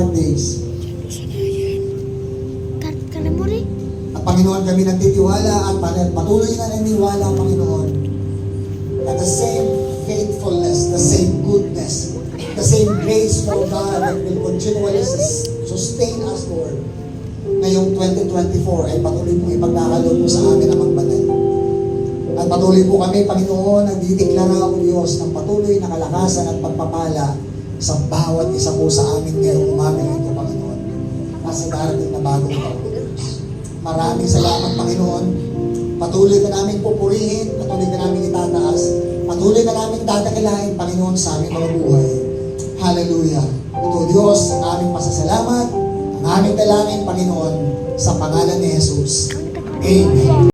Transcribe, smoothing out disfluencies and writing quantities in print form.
hard days. At Panginoon, kami nagtitiwala at patuloy na naniniwala, Panginoon, that the same faithfulness, the same goodness, the same grace, Lord God, that will continually sustain us, Lord, ngayong 2024 ay patuloy mong ipagkakaloob mo sa amin ang magbanal. At patuloy po kami, Panginoon, nagdideklara, O Diyos, ng patuloy na kalakasan at pagpapala sa bawat isa po sa amin ngayong umaga ito, Panginoon, nasa darating na bagong taon. Maraming salamat, Panginoon. Patuloy ka namin pupurihin, patuloy ka namin itataas, patuloy ka namin dadakilahin, Panginoon, sa aming mga buhay. Hallelujah. Ito, Diyos, ang aming pasasalamat, ang aming dalangin, Panginoon, sa pangalan ni Jesus. Amen.